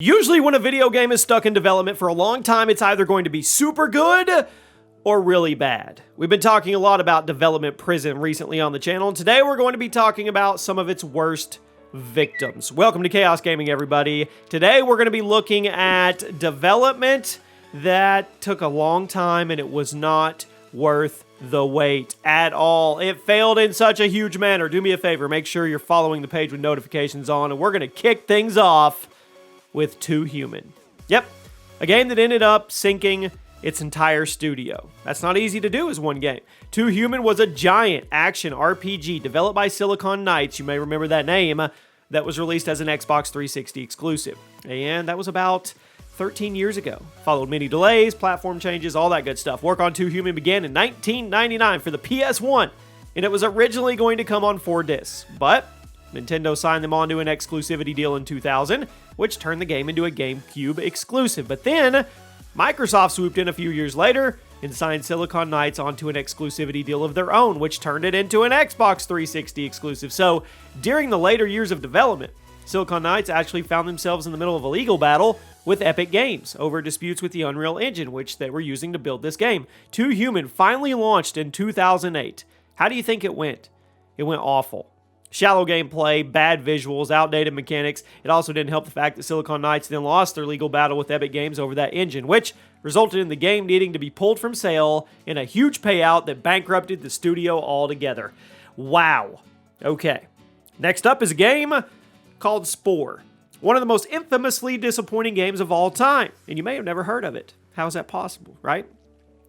Usually when a video game is stuck in development for a long time, it's either going to be super good or really bad. We've been talking a lot about development prison recently on the channel, and today we're going to be talking about some of its worst victims. Welcome to Chaos Gaming, everybody. Today we're going to be looking at development that took a long time and it was not worth the wait at all. It failed in such a huge manner. Do me a favor, make sure you're following the page with notifications on, and we're going to kick things off with 2 Human. Yep, a game that ended up sinking its entire studio. That's not easy to do as one game. 2 Human was a giant action RPG developed by Silicon Knights, you may remember that name, that was released as an Xbox 360 exclusive. And that was about 13 years ago. Followed many delays, platform changes, all that good stuff. Work on 2 Human began in 1999 for the PS1, and it was originally going to come on 4 discs, but Nintendo signed them onto an exclusivity deal in 2000, which turned the game into a GameCube exclusive. But then, Microsoft swooped in a few years later and signed Silicon Knights onto an exclusivity deal of their own, which turned it into an Xbox 360 exclusive. So, during the later years of development, Silicon Knights actually found themselves in the middle of a legal battle with Epic Games over disputes with the Unreal Engine, which they were using to build this game. 2 Human finally launched in 2008. How do you think it went? It went awful. Shallow gameplay, bad visuals, outdated mechanics. It also didn't help the fact that Silicon Knights then lost their legal battle with Epic Games over that engine, which resulted in the game needing to be pulled from sale in a huge payout that bankrupted the studio altogether. Wow. Okay. Next up is a game called SPORE. One of the most infamously disappointing games of all time, and you may have never heard of it. How is that possible, right?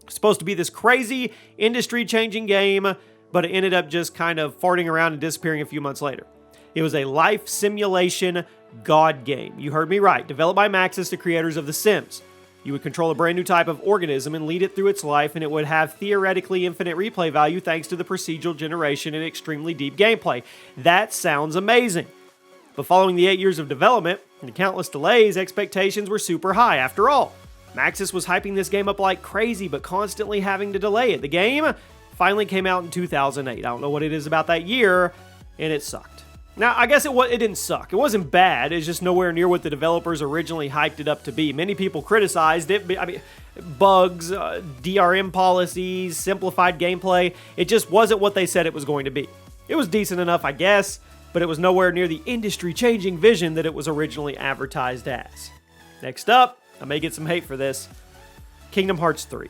It's supposed to be this crazy, industry-changing game, but it ended up just kind of farting around and disappearing a few months later. It was a life simulation god game. You heard me right. Developed by Maxis, the creators of The Sims. You would control a brand new type of organism and lead it through its life, and it would have theoretically infinite replay value thanks to the procedural generation and extremely deep gameplay. That sounds amazing. But following the 8 years of development and countless delays, expectations were super high. After all, Maxis was hyping this game up like crazy, but constantly having to delay it. The game finally came out in 2008. I don't know what it is about that year, and it sucked. Now, I guess it didn't suck. It wasn't bad. It's just nowhere near what the developers originally hyped it up to be. Many people criticized it. I mean, bugs, DRM policies, simplified gameplay. It just wasn't what they said it was going to be. It was decent enough, I guess, but it was nowhere near the industry-changing vision that it was originally advertised as. Next up, I may get some hate for this, Kingdom Hearts 3.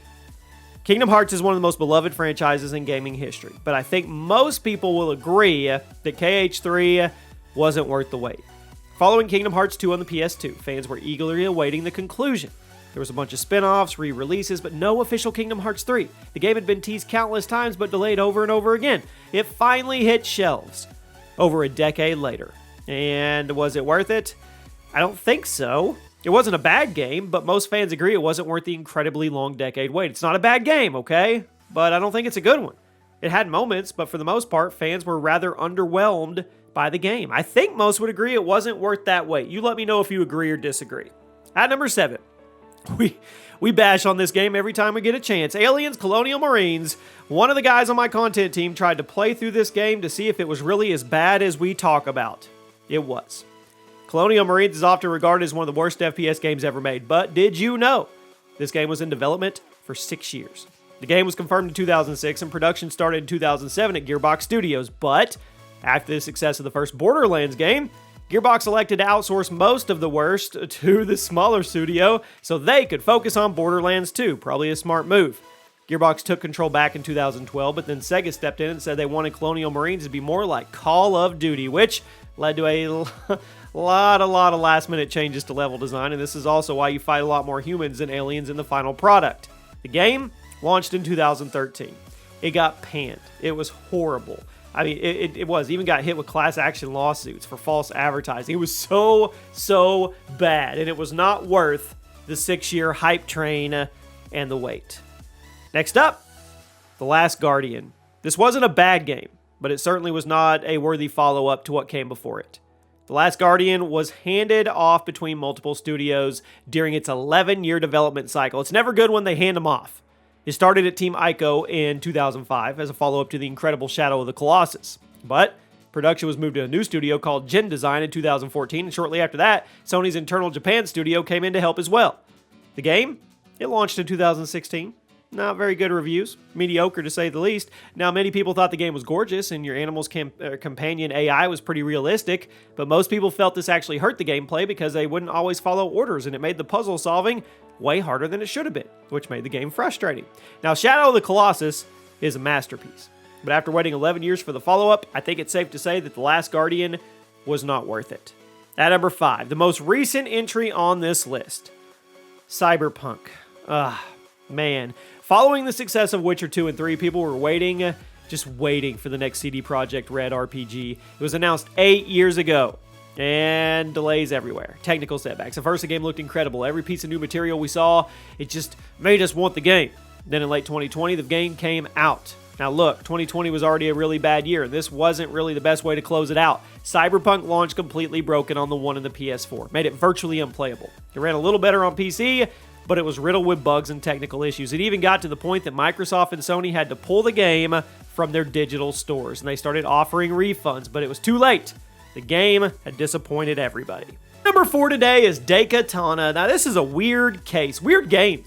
Kingdom Hearts is one of the most beloved franchises in gaming history, but I think most people will agree that KH3 wasn't worth the wait. Following Kingdom Hearts 2 on the PS2, fans were eagerly awaiting the conclusion. There was a bunch of spin-offs, re-releases, but no official Kingdom Hearts 3. The game had been teased countless times, but delayed over and over again. It finally hit shelves over a decade later. And was it worth it? I don't think so. It wasn't a bad game, but most fans agree it wasn't worth the incredibly long decade wait. It's not a bad game, okay? But I don't think it's a good one. It had moments, but for the most part, fans were rather underwhelmed by the game. I think most would agree it wasn't worth that wait. You let me know if you agree or disagree. At number 7, we bash on this game every time we get a chance. Aliens, Colonial Marines. One of the guys on my content team tried to play through this game to see if it was really as bad as we talk about. It was. Colonial Marines is often regarded as one of the worst FPS games ever made, but did you know this game was in development for 6 years? The game was confirmed in 2006 and production started in 2007 at Gearbox Studios, but after the success of the first Borderlands game, Gearbox elected to outsource most of the worst to the smaller studio so they could focus on Borderlands 2, probably a smart move. Gearbox took control back in 2012, but then Sega stepped in and said they wanted Colonial Marines to be more like Call of Duty, which led to a lot of last-minute changes to level design, and this is also why you fight a lot more humans than aliens in the final product. The game launched in 2013. It got panned. It was horrible. I mean, it was. It even got hit with class action lawsuits for false advertising. It was so bad, and it was not worth the 6-year hype train and the wait. Next up, The Last Guardian. This wasn't a bad game, but it certainly was not a worthy follow-up to what came before it. The Last Guardian was handed off between multiple studios during its 11-year development cycle. It's never good when they hand them off. It started at Team Ico in 2005 as a follow-up to the incredible Shadow of the Colossus. But Production was moved to a new studio called Gen Design in 2014, and shortly after that, Sony's internal Japan studio came in to help as well. The game, it launched in 2016. Not very good reviews. Mediocre, to say the least. Now, many people thought the game was gorgeous, and your animal's companion AI was pretty realistic, but most people felt this actually hurt the gameplay because they wouldn't always follow orders, and it made the puzzle solving way harder than it should have been, which made the game frustrating. Now, Shadow of the Colossus is a masterpiece. But after waiting 11 years for the follow-up, I think it's safe to say that The Last Guardian was not worth it. At number 5, the most recent entry on this list, CYBERPUNK. Man. Following the success of Witcher 2 and 3, people were waiting, just waiting for the next CD Projekt Red RPG. It was announced 8 years ago, and delays everywhere. Technical setbacks. At first, the game looked incredible. Every piece of new material we saw, it just made us want the game. Then in late 2020, the game came out. Now look, 2020 was already a really bad year, and this wasn't really the best way to close it out. CYBERPUNK launched completely broken on the One and the PS4, made it virtually unplayable. It ran a little better on PC, but it was riddled with bugs and technical issues. It even got to the point that Microsoft and Sony had to pull the game from their digital stores, and they started offering refunds, but it was too late. The game had disappointed everybody. Number 4 today is Daikatana. Now this is a weird case, weird game.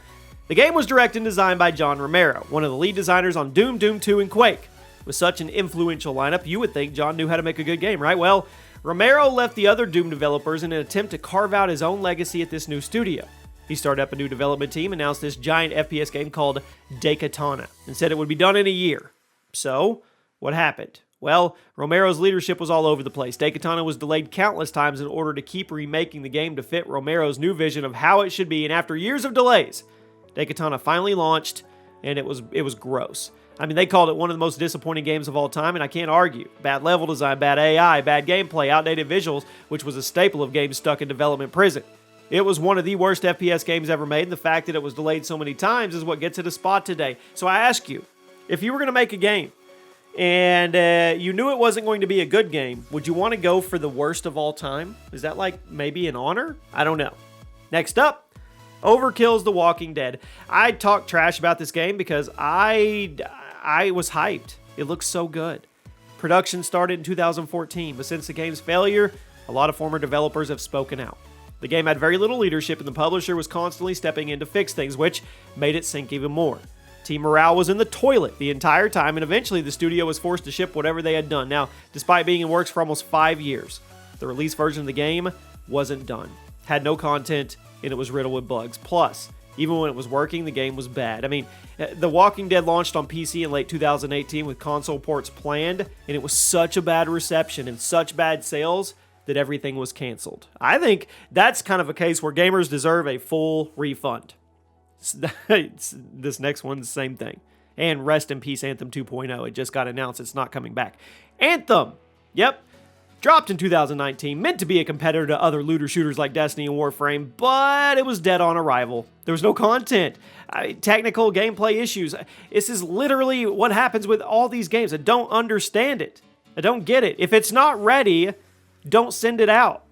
The game was directed and designed by John Romero, one of the lead designers on Doom, Doom 2, and Quake. With such an influential lineup, you would think John knew how to make a good game, right? Well, Romero left the other Doom developers in an attempt to carve out his own legacy at this new studio. He started up a new development team, announced this giant FPS game called Daikatana, and said it would be done in a year. So, what happened? Well, Romero's leadership was all over the place. Daikatana was delayed countless times in order to keep remaking the game to fit Romero's new vision of how it should be, and after years of delays, Daikatana finally launched, and it was gross. I mean, they called it one of the most disappointing games of all time, and I can't argue. Bad level design, bad AI, bad gameplay, outdated visuals, which was a staple of games stuck in development prison. It was one of the worst FPS games ever made, and the fact that it was delayed so many times is what gets it a spot today. So I ask you, if you were going to make a game, and you knew it wasn't going to be a good game, would you want to go for the worst of all time? Is that like maybe an honor? I don't know. Next up, OVERKILL'S The Walking Dead. I talked trash about this game because I was hyped. It looks so good. Production started in 2014, but since the game's failure, a lot of former developers have spoken out. The game had very little leadership, and the publisher was constantly stepping in to fix things, which made it sink even more. Team morale was in the toilet the entire time, and eventually the studio was forced to ship whatever they had done. Now, despite being in works for almost 5 years, the release version of the game wasn't done. Had no content, and it was riddled with bugs. Plus, even when it was working, the game was bad. I mean, The Walking Dead launched on PC in late 2018 with console ports planned, and it was such a bad reception and such bad sales that everything was canceled. I think that's kind of a case where gamers deserve a full refund. This next one's the same thing. And rest in peace, Anthem 2.0. It just got announced it's not coming back. Anthem! Yep. Dropped in 2019, meant to be a competitor to other looter shooters like Destiny and Warframe, but it was dead on arrival. There was no content, technical gameplay issues. This is literally what happens with all these games. I don't understand it. I don't get it. If it's not ready, don't send it out.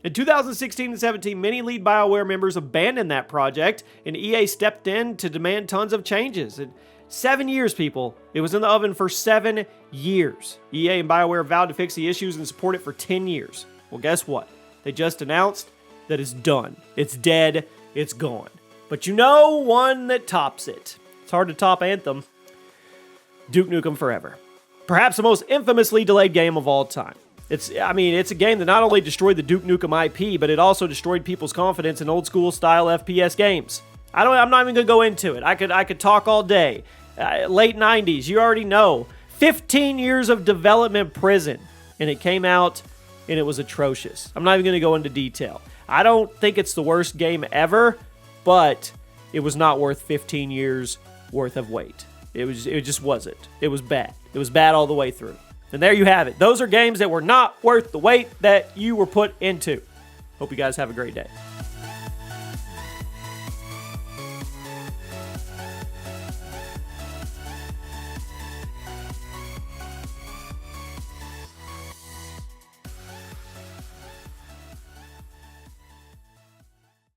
In 2016 and 17, many lead BioWare members abandoned that project, and EA stepped in to demand tons of changes. 7 years, people. It was in the oven for 7 years. EA and BioWare vowed to fix the issues and support it for 10 years. Well, guess what? They just announced that it's done. It's dead. It's gone. But you know one that tops it. It's hard to top Anthem. Duke Nukem Forever. Perhaps the most infamously delayed game of all time. It's a game that not only destroyed the Duke Nukem IP, but it also destroyed people's confidence in old school style FPS games. I'm not even gonna go into it. I could talk all day. Late 90s, you already know. 15 years of development prison, and it came out, and it was atrocious. I'm not even gonna go into detail. I don't think it's the worst game ever, but it was not worth 15 years worth of wait. It just wasn't. It was bad. It was bad all the way through. And there you have it. Those are games that were not worth the wait that you were put into. Hope you guys have a great day.